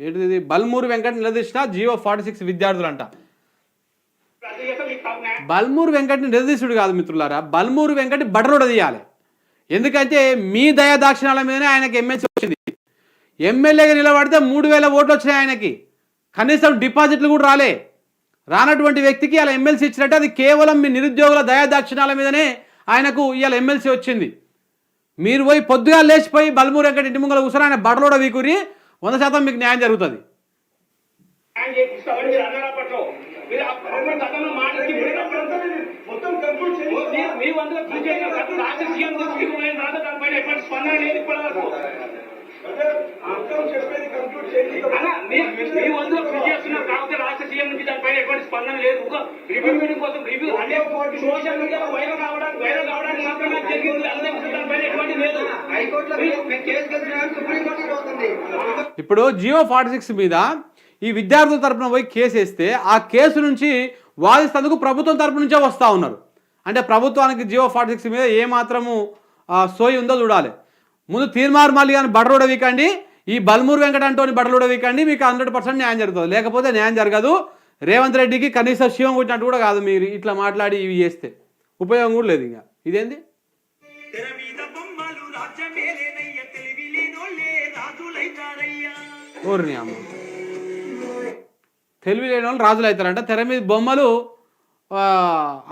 ఏంటిది బల్మూరు వెంకట నిలదీసిన జియో 46 విద్యార్థులంట. బల్మూరు వెంకటని నిలదీసుడు కాదు మిత్రులారా, బల్మూరు వెంకటి బడలోడ తీయాలి. ఎందుకంటే మీ దయాదాక్షిణాల మీదనే ఆయనకి ఎమ్మెల్సీ వచ్చింది. ఎమ్మెల్యేగా నిలబడితే 3000 ఓట్లు వచ్చినాయి ఆయనకి, కనీసం డిపాజిట్లు కూడా రానటువంటి వ్యక్తికి ఇలా ఎమ్మెల్సీ ఇచ్చినట్టు అది కేవలం మీ నిరుద్యోగుల దయాదాక్షిణాల మీదనే ఆయనకు ఇవాళ ఎమ్మెల్సీ వచ్చింది. మీరు పోయి పొద్దుగా లేచిపోయి బల్మూరు వెంకట ఇంటి ముంగల కూర్చొని ఆయన బడలోడ వీకూరి 100% మీకు న్యాయం జరుగుతుంది. ఇప్పుడు జియో 46 మీద ఈ విద్యార్థుల తరపున పోయి కేసు వేస్తే ఆ కేసు నుంచి వాదిస్తేందుకు ప్రభుత్వం తరపు నుంచే వస్తూ ఉన్నారు. అంటే ప్రభుత్వానికి జియో 46 మీద ఏమాత్రము సోయి ఉందో చూడాలి. ముందు తీర్మార్ మళ్ళీ కానీ బడలోడ వీకండి, ఈ బల్మూరు వెంకట అంటోని బడలోడ వీకండి, మీకు 100% న్యాయం జరుగుతుంది. లేకపోతే న్యాయం జరగదు. రేవంత్ రెడ్డికి కనీసం శివం కొట్టినట్టు కూడా కాదు. మీరు ఇట్లా మాట్లాడి ఇవి చేస్తే ఉపయోగం కూడా లేదు. ఇంకా ఇదేంది ఓర్ని అమ్మ, తెలివి లేని వాళ్ళు రాజులు అవుతారంట. తెర మీద బొమ్మలు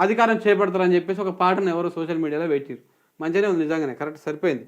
అధికారం చేపడతారని చెప్పేసి ఒక పాటను ఎవరో సోషల్ మీడియాలో పెట్టారు. మంచిగానే ఉంది, నిజంగానే కరెక్ట్ సరిపోయింది.